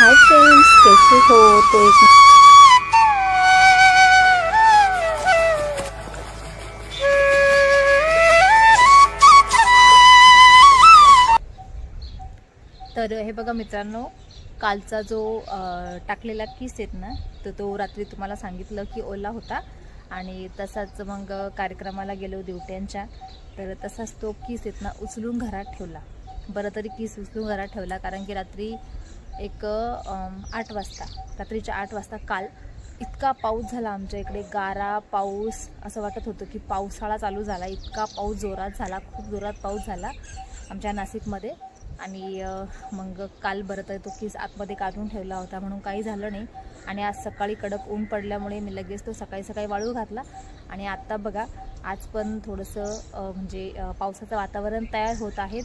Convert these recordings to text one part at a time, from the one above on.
Hi friends, कैसे हो? तो एक तर हे बघा मित्रांनो, कालचा जो टाकलेला किस आहेत ना, तर तो रात्री तुम्हाला सांगितलं की ओला होता आणि तसाच मग कार्यक्रमाला गेलो दिवट्यांच्या. तर तसाच तो किस आहेत ना उचलून घरात ठेवला. बरं तरी किस उचलून घरात ठेवला, कारण की रात्री एक 8 वाजता, रात्रीच्या 8 वाजता काल इतका पाऊस झाला आमच्या इकडे, गारा पाऊस, असं वाटत होतं की पावसाळा चालू झाला. इतका पाऊस जोरात झाला, खूप जोरात पाऊस झाला आमच्या नाशिकमध्ये. आणि मग काल बरं तर तो किस आतमध्ये काढून ठेवला होता म्हणून काही झालं नाही. आणि आज सकाळी कडक ऊन पडल्यामुळे मी लगेच तो सकाळी सकाळी वाळू घातला. आणि आत्ता बघा, आज पण थोडंसं म्हणजे पावसाचं वातावरण तयार होत आहे,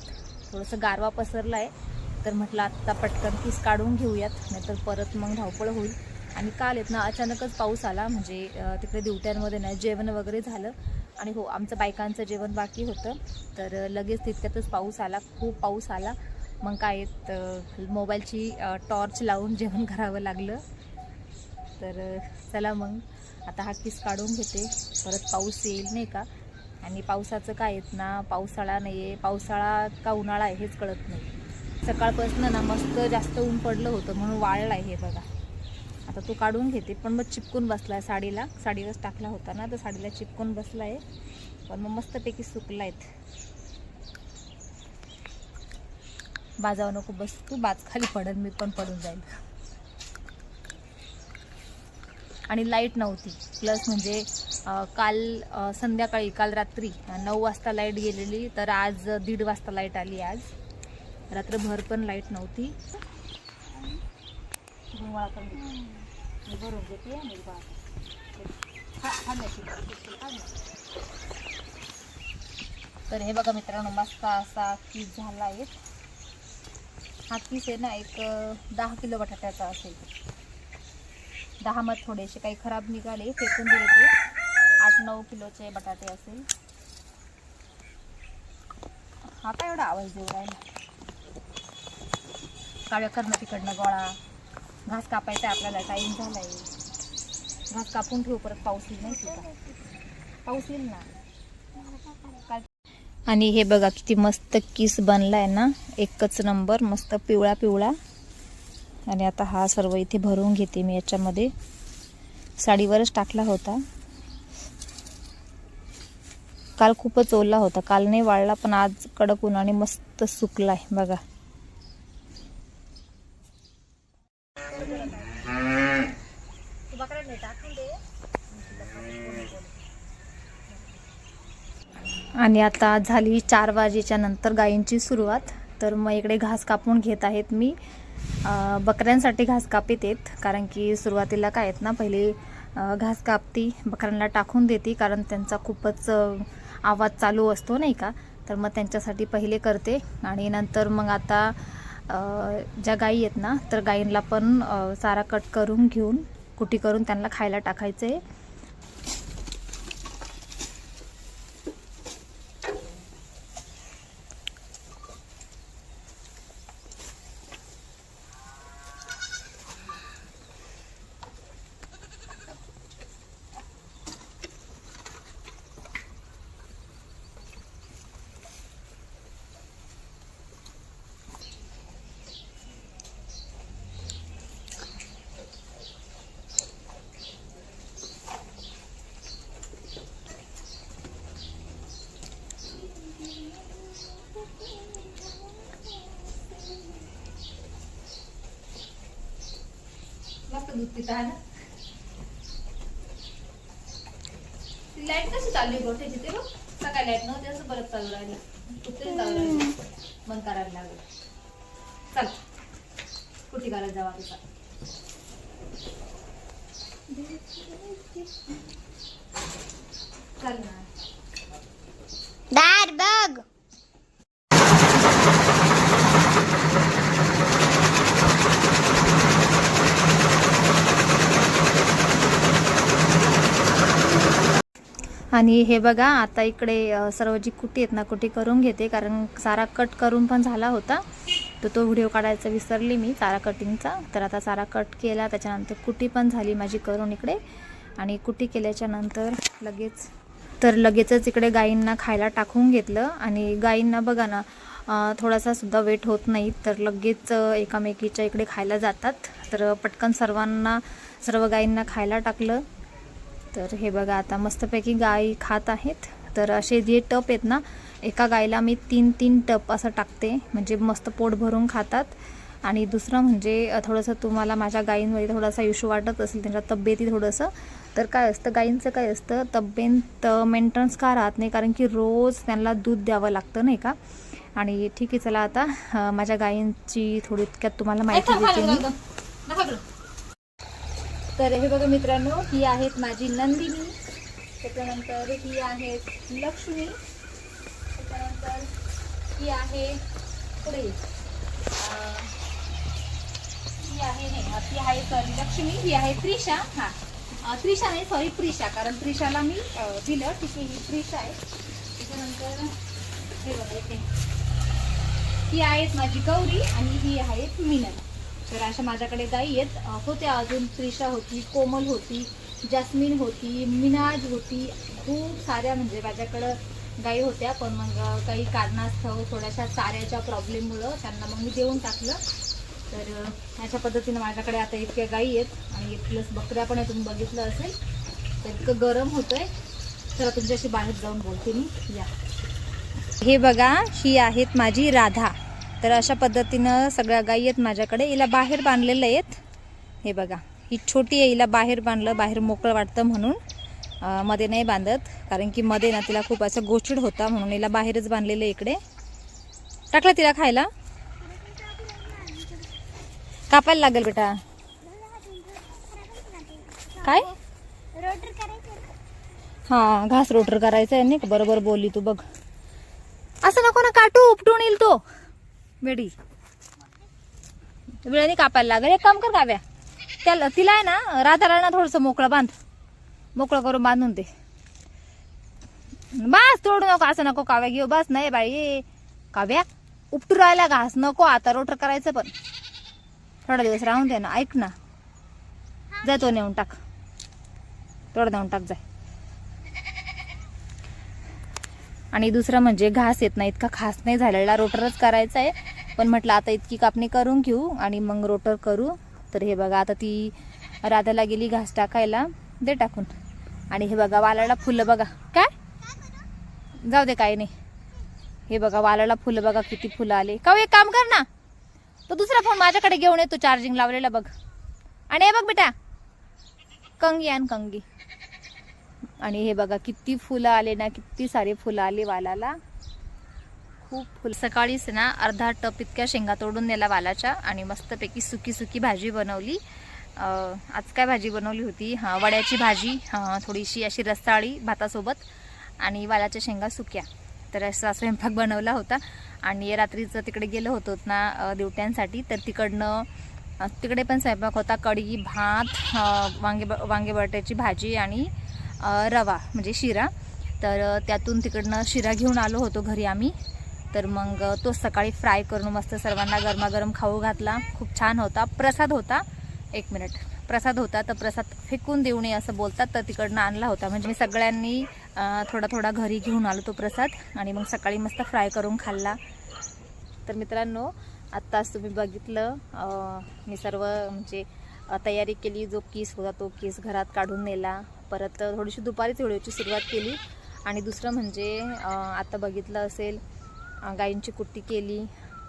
थोडंसं गारवा पसरला आहे. तर म्हटलं आत्ता पटकन किस काढून घेऊयात, नाहीतर परत मग धावपळ होईल. आणि काल येत ना अचानकच पाऊस आला, म्हणजे तिकडे दिवट्यांमध्ये नाही जेवण वगैरे झालं. आणि हो, आमचं बायकांचं जेवण बाकी होतं, तर लगेच तितक्यातच पाऊस आला, खूप पाऊस आला. मग काय मोबाईलची टॉर्च लावून जेवण करावं लागलं. तर चला मग आता हा किस काढून घेते, परत पाऊस येईल नाही का. आणि पावसाचं काय येत ना, पावसाळा नाही आहे, पावसाळा का उन्हाळा आहे हेच कळत नाही. सकाळपासून ना मस्त जास्त ऊन पडलं होतं म्हणून वाळला आहे हे बघा. आता तो काढून घेते, पण मग चिपकून बसला आहे साडीवरच टाकला होता ना, तर साडीला चिपकून बसला आहे, पण मग मस्तपैकी सुकला आहेत. बाजावर नको बस तू, बाज खाली पडेल, मी पण पडून जाईल. आणि लाईट नव्हती, प्लस म्हणजे काल संध्याकाळी, काल रात्री 9 वाजता लाईट गेलेली, तर आज 1:30 वाजता लाईट आली. आज रात्रभर पण लाईट नव्हती. भरून घेते तर हे बघा मित्रांनो, मस्त असा किस झाला आहे. हा किस आहे ना एक 10 किलो बटाट्याचा असेल. 10 मत थोडेसे काही खराब निघाले, फेकून दिले ते. 8-9 किलोचे बटाटे असेल. हा काय एवढा आवाज देऊ राहिला? काव्या करणं तिकडनं गोळा. घास कापायचा आहे आपल्याला, टाईम झाला आहे. घास कापून ठेवू, परत पाऊस येईल नाही का, पाऊस येईल ना. आणि हे बघा किती मस्त किस बनलाय ना, एकच नंबर, मस्त पिवळा पिवळा. आणि आता हा सर्व इथे भरून घेते मी याच्यामध्ये. साडीवरच टाकला होता, काल खूपच ओला होता, काल नाही वाळला, पण आज कडक उन्हाने मस्त सुकलाय बघा. आणि आता झाली 4 वाजेच्या नंतर गायींची सुरुवात. तर मग इकडे घास कापून घेत आहेत मी. बकऱ्यांसाठी घास कापीत आहेत, कारण की सुरुवातीला काय आहेत ना, पहिले घास कापती, बकऱ्यांना टाकून देते, कारण त्यांचा खूपच आवाज चालू असतो नाही का. तर मग त्यांच्यासाठी पहिले करते, आणि नंतर मग आता ज्या गायी आहेत ना, तर गायींना पण चारा कट करून घेऊन कुटी करून त्यांना खायला टाकायचं आहे. मस्त दूध पिता है ना. लाईट कशी चालली गोठ्याची ते बघ, सकाळी लाईट नव्हती, असं परत चालू राहिलं, कुठे चालू राहिलं, बंद करायला लागलं. चल कुठे करायला जावा तुझा. चल ना दार बघ. आणि हे बघा, आता इकडे सर्व जी कुटी आहेत ना, कुटी करून घेते, कारण सारा कट करून पण झाला होता. तर तो व्हिडिओ काढायचा विसरली मी चारा कटिंगचा. तर आता चारा कट केला, त्याच्यानंतर कुटी पण झाली माझी करून इकडे. आणि कुटी केल्याच्या नंतर लगेचच इकडे गाईंना खायला टाकून घेतलं. आणि गाईंना बघा ना थोडासा सुद्धा वेट होत नाही, तर लगेच एकामेकीच्या इकडे खायला जातात. तर पटकन सर्व गाईंना खायला टाकलं. तर हे बघा आता मस्तपैकी गाई खात आहेत. तर असे जे टप आहेत ना, एका गाईला मी 3-3 टप असं टाकते, म्हणजे मस्त पोट भरून खातात. आणि दुसरं म्हणजे थोडंसं तुम्हाला माझ्या गाईंमध्ये थोडासा इश्यू वाटत असेल त्यांच्या तब्येती थोडंसं, तर काय असतं गाईंचं काय असतं, तब्येत मेंटेनन्स का राहत नाही, कारण की रोज त्यांना दूध द्यावं लागतं नाही का. आणि ठीक आहे, चला आता माझ्या गाईंची थोडी इतक्यात तुम्हाला माहिती देते मी. तर हे बघा मित्रांनो, ही आहेत माझी नंदिनी, त्याच्यानंतर ही आहेत लक्ष्मी, त्याच्यानंतर ही आहे पुढे ती आहे सॉरी लक्ष्मी, ही आहे त्रिशा. त्रिशा नाही सॉरी प्रिशा, कारण प्रिशाला मी दिलं. ठीक आहे, ही प्रिशा आहे. त्याच्यानंतर हे बघा इथे ही आहेत माझी गौरी आणि ही आहेत मीनल. तर अशा माझ्याकडे गाई आहेत. होत्या अजून त्रिशा होती, कोमल होती, जास्मिन होती, मिनाज होती, खूप साऱ्या म्हणजे माझ्याकडं गाई होत्या. पण मग काही कारणास्तव थोड्याशा चाऱ्याच्या प्रॉब्लेममुळं त्यांना मग मी देऊन टाकलं. तर अशा पद्धतीनं माझ्याकडे आता इतक्या गाई आहेत आणि प्लस बकऱ्या पण आहे, तुम्ही बघितलं असेल. तर इतकं गरम होतंय. चला तुमच्याशी बाहेर जाऊन बोलते मी. या हे बघा, ही आहेत माझी राधा. तर अशा पद्धतीनं सगळ्या गाई आहेत माझ्याकडे. हिला बाहेर बांधलेलं आहेत. हे बघा, ही छोटी आहे, हिला बाहेर बांधलं, बाहेर मोकळं वाटतं म्हणून. मध्ये नाही बांधत, कारण की मध्ये ना तिला खूप असं गोचिड होता, म्हणून हिला बाहेरच बांधलेलं. इकडे टाकलं तिला खायला. कापायला लागेल बेटा. काय हा, घास रोटर करायचं आहे नाही का. बरोबर बोलली तू. बघ असं नको ना काटू, उपटून येईल तो बेडी. वेळाने कापायला लागेल. एक काम कर काव्या, त्याला तिला आहे ना राधाला ना थोडंसं मोकळं बांध, मोकळं करून बांधून दे. बस तोडू नको, असं नको काव्या घेऊ. बस नाही बाई काव्या, उपटू राहायला घास नको. आता रोटर करायचं पण थोडा दिवस राहून दे ना. ऐक ना, जाय तो नेऊन टाक, थोडं नेऊन टाक जाय. आणि दुसरं म्हणजे घास येत नाही, इतका खास नाही झालेला, रोटरच करायचा आहे. पण म्हटलं आता इतकी कापणी करून घेऊ आणि मग रोटर करू. तर हे बघा आता ती राधाला गेली घास टाकायला, दे टाकून. आणि हे बघा वालाला फुलं बघा. काय जाऊ दे काही नाही. हे बघा वालाला फुलं बघा, किती फुलं आले. का एक काम कर ना, तो दुसरा फोन माझ्याकडे घेऊन येतो चार्जिंग लावलेला बघ. आणि हे बघ बेटा, कंगी आण कंगी. आणि हे बघा किती फुलं आले ना, किती सारे फुलं आले वालाला, खूप फुल. सकाळीच ना अर्धा टप इतक्या शेंगा तोडून नेला वालाच्या आणि मस्तपैकी सुकी सुकी भाजी बनवली. आज काय भाजी बनवली होती, वड्याची भाजी, थोडीशी अशी रसाळी भातासोबत आणि वालाच्या शेंगा सुक्या. तर असा स्वयंपाक बनवला होता. आणि रात्रीचं तिकडे गेलो होतो ना दिवट्यांसाठी, तर तिकडे पण स्वयंपाक होता. कढी, भात, वांगे बटाट्याची भाजी आणि रवा म्हणजे शिरा. तर त्यातून तिकडनं शिरा घेऊन आलो होतो घरी आम्ही. तर मग तो सकाळी फ्राय करून मस्त सर्वांना गरमागरम खाऊ घातला. खूप छान होता. प्रसाद होता, एक मिनिट, प्रसाद होता. तर प्रसाद फेकून देऊ नये असं बोलतात, तर तिकडनं आणला होता. म्हणजे मी सगळ्यांनी थोडा थोडा घरी घेऊन आलो तो प्रसाद आणि मग सकाळी मस्त फ्राय करून खाल्ला. तर मित्रांनो, आत्ताच तुम्ही बघितलं मी सर्व म्हणजे तयारी केली. जो केस होता तो केस घरात काढून नेला. परत थोडीशी दुपारीच व्हिडिओची सुरुवात केली. आणि दुसरं म्हणजे आता बघितलं असेल गाईंची कुट्टी केली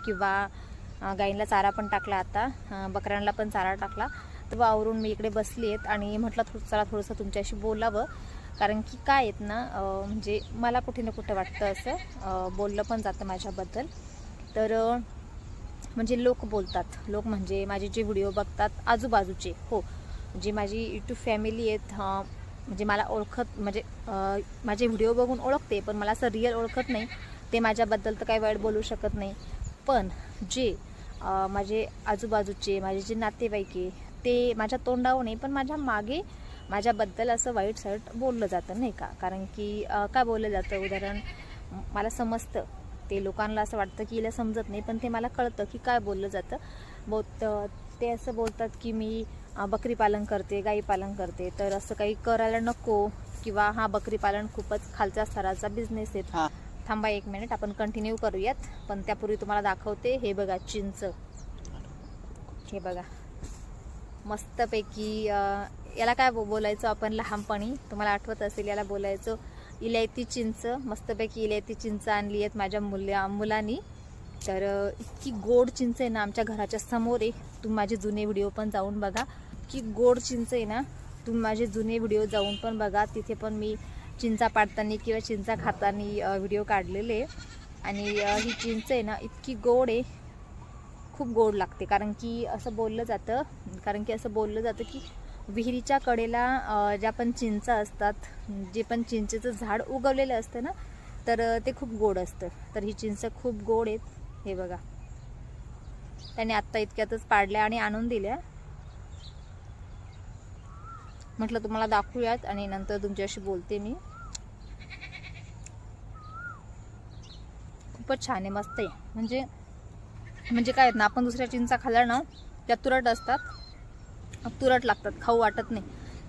किंवा गाईंना चारा पण टाकला. आता बकऱ्यांना पण चारा टाकला. तर आवरून मी इकडे बसली आहेत आणि म्हटलं चला थोडंसं तुमच्याशी बोलावं, कारण की काय आहेत ना म्हणजे मला कुठे ना कुठे वाटतं असं बोललं पण जातं माझ्याबद्दल. तर म्हणजे लोक बोलतात, लोक म्हणजे माझे जे व्हिडिओ बघतात आजूबाजूचे, हो जी माझी यूट्यूब फॅमिली आहेत, म्हणजे मला ओळखत म्हणजे माझे व्हिडिओ बघून ओळखते, पण मला असं रिअल ओळखत नाही. ते माझ्याबद्दल तर काही वाईट बोलू शकत नाही. पण जे माझे आजूबाजूचे माझे जे नातेवाईक आहे ते माझ्या तोंडावर नाही, पण माझ्या मागे माझ्याबद्दल असं वाईट साईट बोललं जातं नाही का. कारण की काय बोललं जातं, उदाहरण मला समजतं ते लोकांना असं वाटतं की हिला समजत नाही, पण ते मला कळतं की काय बोललं जातं. ते असं बोलतात की मी बकरी पालन करते, गाई पालन करते, तर असं काही करायला नको, किंवा हा बकरी पालन खूपच खालच्या स्तराचा बिझनेस आहे. थांबा 1 मिनिट, आपण कंटिन्यू करूयात. पण त्यापूर्वी तुम्हाला दाखवते. हे बघा चिंच, हे बघा मस्तपैकी. याला काय बोलायचं आपण लहानपणी, तुम्हाला आठवत असेल, याला बोलायचो इलायती चिंच. मस्तपैकी इलायती चिंच आणली आहेत माझ्या मुलांनी. तर इतकी गोड चिंच आहे ना, आमच्या घराच्या समोर आहे. तुम्ही माझे जुने व्हिडिओ पण जाऊन बघा, की गोड चिंच आहे ना. तुम्ही माझे जुने व्हिडिओ जाऊन पण बघा, तिथे पण मी चिंचा पाडताना किंवा चिंचा खाताना व्हिडिओ काढलेले. आणि ही चिंच आहे ना इतकी गोड आहे, खूप गोड लागते. कारण की असं बोललं जातं की विहिरीच्या कडेला ज्या पण चिंचा असतात, जे पण चिंचेचं झाड उगवलेलं असतं ना, तर ते खूप गोड असतं. तर ही चिंच खूप गोड आहेत. हे बघा, त्याने आत्ता इतक्यातच पाडल्या आणि आणून दिल्या. म्हटलं तुम्हाला दाखवूयात आणि नंतर तुमच्याशी बोलते मी. खूपच छान आहे, मस्त आहे. म्हणजे काय आहेत ना, आपण दुसऱ्या चिंचा खाल्ल्या ना त्या तुरट असतात, तुरट लागतात, खाऊ वाटत नाही.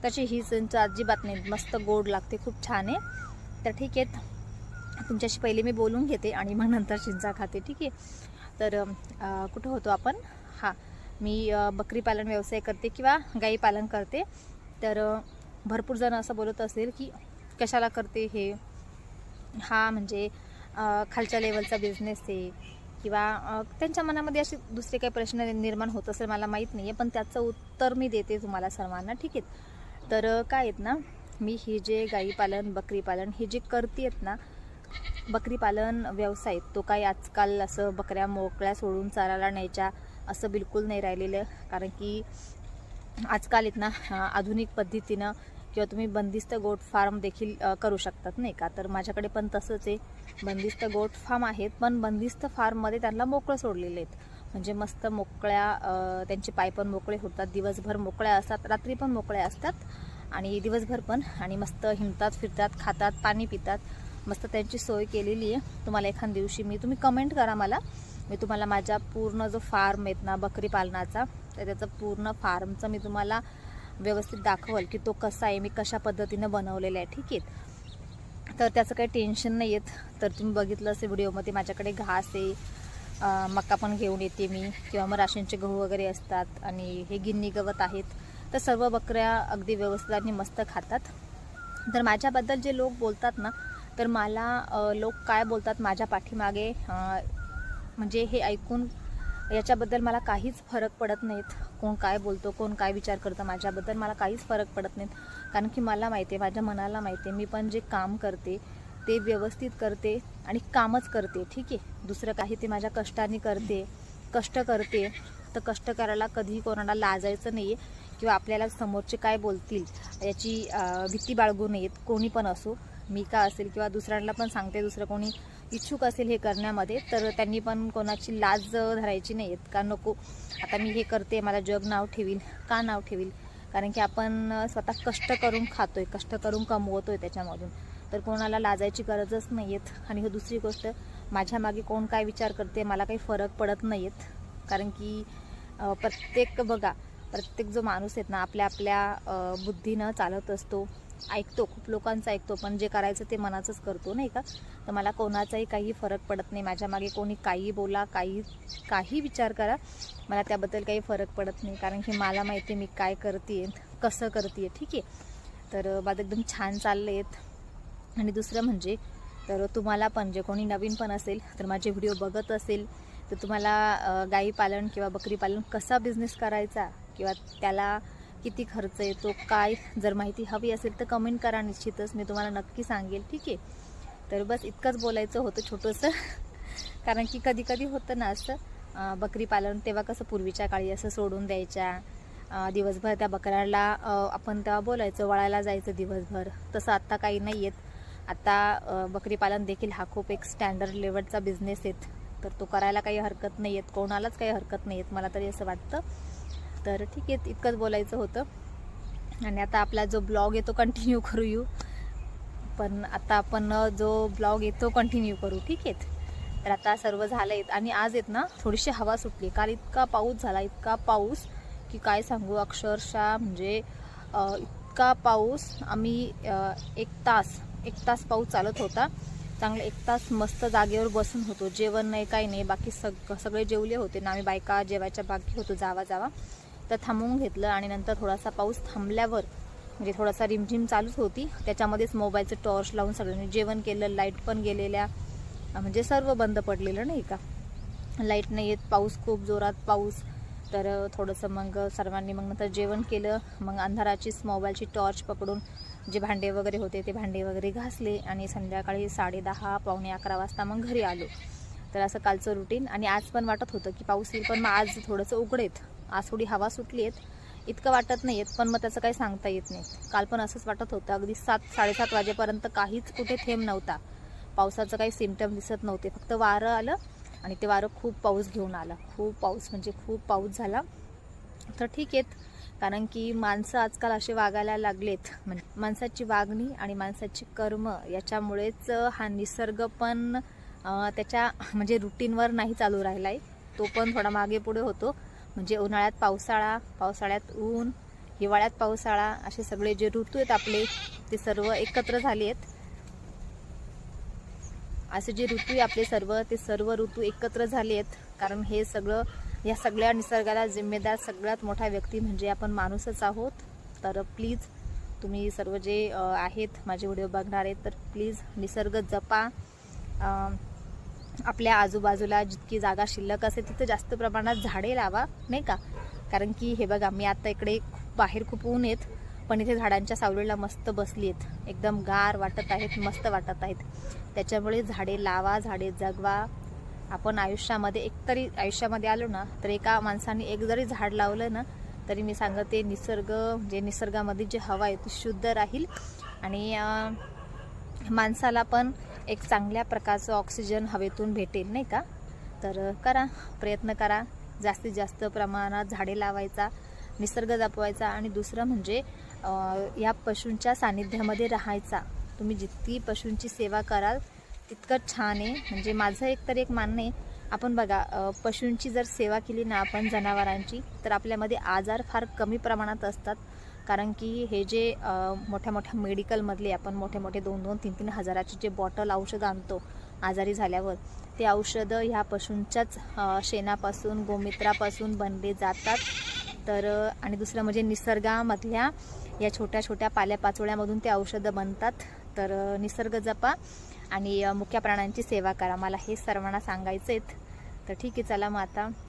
तशी ही चिंच अजिबात नाही, मस्त गोड लागते, खूप छान आहे. तर ठीक आहे, तुमच्याशी पहिले मी बोलून घेते आणि मग नंतर चिंचा खाते, ठीक आहे. तर कुठं होतो आपण? हां, मी बकरी पालन व्यवसाय करते किंवा गाई पालन करते. तर भरपूर जण असं बोलत असेल की कशाला करते हे, हा म्हणजे खालच्या लेवलचा बिझनेस आहे, किंवा त्यांच्या मनामध्ये असे दुसरे काही प्रश्न निर्माण होत असेल, मला माहीत नाही आहे. पण त्याचं उत्तर मी देते तुम्हाला सर्वांना, ठीक आहे. तर काय आहेत ना, मी हे जे गाई पालन, बकरी पालन हे जे करते आहेत ना, बकरी पालन व्यवसाय तो काही आजकाल असं बकऱ्या मोकळ्या सोडून चारायला न्यायच्या असं बिलकुल नाही राहिलेलं. कारण की आजकाल आहेत ना आधुनिक पद्धतीनं, किंवा तुम्ही बंदिस्त गोट फार्म देखील करू शकतात, नाही का. तर माझ्याकडे पण तसंच आहे, बंदिस्त गोट फार्म आहेत. पण बंदिस्त फार्ममध्ये त्यांना मोकळं सोडलेले आहेत, म्हणजे मस्त मोकळ्या, त्यांचे पाय पण मोकळे होतात, दिवसभर मोकळ्या असतात, रात्री पण मोकळ्या असतात आणि दिवसभर पण. आणि मस्त हिंडतात, फिरतात, खातात, पाणी पितात, मस्त त्यांची सोय केलेली आहे. तुम्हाला एखाद दिवशी तुम्ही कमेंट करा मला, मी तुम्हाला माझ्या पूर्ण जो फार्म आहेत ना बकरी पालनाचा, तर त्याचं पूर्ण फार्मचं मी तुम्हाला व्यवस्थित दाखवल की तो कसा आहे, मी कशा पद्धतीनं बनवलेला आहे, ठीक आहे. तर त्याचं काही टेन्शन नाही येत. तर तुम्ही बघितलं असेल व्हिडिओमध्ये, माझ्याकडे घास आहे, मका पण घेऊन येते मी, किंवा मग राशनचे गहू वगैरे असतात, आणि हे गिन्नी गवत आहेत. तर सर्व बकऱ्या अगदी व्यवस्थित आणि मस्त खातात. तर माझ्याबद्दल जे लोक बोलतात ना, तर मला लोक काय बोलतात माझ्या पाठीमागे, म्हणजे हे ऐकून याच्याबद्दल मला काहीच फरक पडत नाहीत. कोण काय बोलतो, कोण काय विचार करतं, माझ्याबद्दल मला काहीच फरक पडत नाहीत. कारण की मला माहिती आहे, माझ्या मनाला माहिती आहे, मी पण जे काम करते ते व्यवस्थित करते आणि कामच करते, ठीक आहे. दुसरं काही ते माझ्या कष्टाने करते, कष्ट करते. तर कष्ट करायला कधीही कोणाला लाजायचं नाही आहे, किंवा आपल्याला समोरचे काय बोलतील याची भीती बाळगू नयेत, कोणी पण असो. मी का असेल, किंवा दुसऱ्यांना पण सांगते, दुसरं कोणी इच्छुक असेल हे करण्यामध्ये, तर त्यांनी पण कोणाची लाज धरायची नाही आहेत. का नको, आता मी हे करते, मला जग नाव ठेवील, का नाव ठेवील? कारण की आपण स्वतः कष्ट करून खातोय, कष्ट करून कमवतोय त्याच्यामधून, तर कोणाला लाजायची गरजच नाही आहेत. आणि दुसरी गोष्ट, माझ्या मागे कोण काय विचार करते मला काही फरक पडत नाही आहेत. कारण की प्रत्येक जो माणूस आहेत ना, आपल्या आपल्या बुद्धीनं चालत असतो, ऐकतो, खूप लोकांचं ऐकतो, पण जे करायचं ते मनाचंच करतो, नाही का. तर मला कोणाचाही काही फरक पडत नाही, माझ्या मागे कोणी काही बोला, काही विचार करा, मला त्याबद्दल काही फरक पडत नाही. कारण की मला माहिती आहे मी काय करते, कसं करते, ठीक आहे. तर माझं एकदम छान चाललं आहेत. आणि दुसरं म्हणजे, तर तुम्हाला पण, जे कोणी नवीन पण असेल, तर माझे व्हिडिओ बघत असेल, तर तुम्हाला गाई पालन किंवा बकरी पालन कसा बिझनेस करायचा, किंवा त्याला किती खर्च येतो, काय जर माहिती हवी असेल तर कमेंट करा, निश्चितच मी तुम्हाला नक्की सांगेल, ठीक आहे. तर बस इतकंच बोलायचं होतं छोटंसं. कारण की कधी कधी होतं ना असं, बकरी पालन तेव्हा कसं पूर्वीच्या काळी असं सोडून द्यायच्या, दिवसभर त्या बकऱ्याला आपण तेव्हा बोलायचं वळायला जायचं दिवसभर, तसं आत्ता काही नाही आहेत. आता बकरी पालन देखील हा खूप एक स्टँडर्ड लेवलचा बिझनेस आहेत. तर तो करायला काही हरकत नाही आहेत, कोणालाच काही हरकत नाही आहेत, मला तरी असं वाटतं. तर ठीक आहे, इतकंच बोलायचं होतं. आणि आता आपला जो ब्लॉग आहे तो कंटिन्यू करू. पण आता आपण जो ब्लॉग आहे तो कंटिन्यू करू, ठीक आहे. तर आता सर्व झालं आहेत आणि आज आहेत ना थोडीशी हवा सुटली. काल इतका पाऊस झाला, इतका पाऊस की काय सांगू, अक्षरशः म्हणजे इतका पाऊस. आम्ही एक तास पाऊस चालत होता. चांगलं 1 तास मस्त जागेवर बसून होतो. जेवण नाही काही नाही, बाकी सगळे जेवले होते ना, आम्ही बायका जेवायच्या बाकी होतो जावा तर थांबवून घेतलं. आणि नंतर थोडासा पाऊस थांबल्यावर म्हणजे थोडासा रिमझिम चालूच होती, त्याच्यामध्येच मोबाईलचं टॉर्च लावून सगळ्यांनी जेवण केलं. लाईट पण गेलेल्या, म्हणजे सर्व बंद पडलेलं नाही का, लाईट नाही येत, पाऊस खूप जोरात पाऊस. तर थोडंसं मग सर्वांनी मग नंतर जेवण केलं. मग अंधाराचीच मोबाईलची टॉर्च पकडून जे भांडे वगैरे होते ते भांडे वगैरे घासले आणि संध्याकाळी 10:30 पावणे 11 वाजता मग घरी आलो. तर असं कालचं रुटीन. आणि आज पण वाटत होतं की पाऊस येईल, पण मग आज थोडंसं उघडेत, आज थोडी हवा सुटली आहेत, इतकं वाटत नाही आहेत, पण मग त्याचं काही सांगता येत नाही. काल पण असंच वाटत होतं, अगदी 7-7:30 वाजेपर्यंत काहीच कुठे थेंब नव्हता, पावसाचं काही सिम्पटम दिसत नव्हते. फक्त वारं आलं आणि ते वारं खूप पाऊस घेऊन आलं, खूप पाऊस म्हणजे खूप पाऊस झाला. तर ठीक आहेत, कारण की माणसं आजकाल असे वागायला लागलेत. म्हणजे माणसाची वागणी आणि माणसाची कर्म याच्यामुळेच हा निसर्ग पण त्याच्या म्हणजे रुटीनवर नाही चालू राहिला आहे, तो पण थोडा मागे पुढे होतो. म्हणजे उन्हाळ्यात पावसाळा, पावसाळ्यात ऊन, हिवाळ्यात पावसाळा, असे सगळे जे ऋतू आहेत आपले ते सर्व एकत्र झाले आहेत. असे जे ऋतू आहे आपले ते सर्व ऋतू एकत्र झाले आहेत. कारण हे सगळं, या सगळ्या निसर्गाला जिम्मेदार सगळ्यात मोठा व्यक्ती म्हणजे आपण माणूसच आहोत. तर प्लीज तुम्ही सर्व जे आहेत माझे व्हिडिओ बघणार आहेत, तर प्लीज निसर्ग जपा. आपल्या आजूबाजूला जितकी जागा शिल्लक असेल तिथे जास्त प्रमाणात झाडे लावा, नाही का. कारण की हे बघा, मी आता इकडे बाहेर खूप ऊन आहेत, पण इथे झाडांच्या सावलीला मस्त बसली आहेत, एकदम गार वाटत आहेत, मस्त वाटत आहेत. त्याच्यामुळे झाडे लावा, झाडे जगवा. आपण आयुष्यामध्ये एकतरी आयुष्यामध्ये आलो ना, तर एका माणसाने एक जरी झाड लावलं ना, तरी मी सांगते निसर्ग म्हणजे निसर्गामध्ये जी हवा आहे ती शुद्ध राहील आणि माणसाला पण एक चांगल्या प्रकारचं ऑक्सिजन हवेतून भेटेल, नाही का. तर करा, प्रयत्न करा, जास्तीत जास्त प्रमाणात झाडे लावायचा, निसर्ग जपवायचा. आणि दुसरं म्हणजे या पशूंच्या सानिध्यामध्ये राहायचा. तुम्ही जितकी पशूंची सेवा कराल तितकं छान आहे. म्हणजे माझं एक मानणं आहे, आपण बघा पशूंची जर सेवा केली ना आपण, जनावरांची, तर आपल्यामध्ये आजार फार कमी प्रमाणात असतात. कारण की हे जे मोठ्या मोठ्या मेडिकलमधले आपण मोठे 2-2, 3-3 हजाराचे जे बॉटल औषधं आणतो आजारी झाल्यावर, ते औषधं ह्या पशूंच्याच शेणापासून, गोमूत्रापासून बनले जातात. तर आणि दुसरं म्हणजे निसर्गामधल्या या छोट्या छोट्या पाल्यापाचोळ्यामधून ते औषधं बनतात. तर निसर्ग जपा आणि मुक्या प्राण्यांची सेवा करा, मला हे सर्वांना सांगायचं आहे. तर ठीक आहे, चला मग आता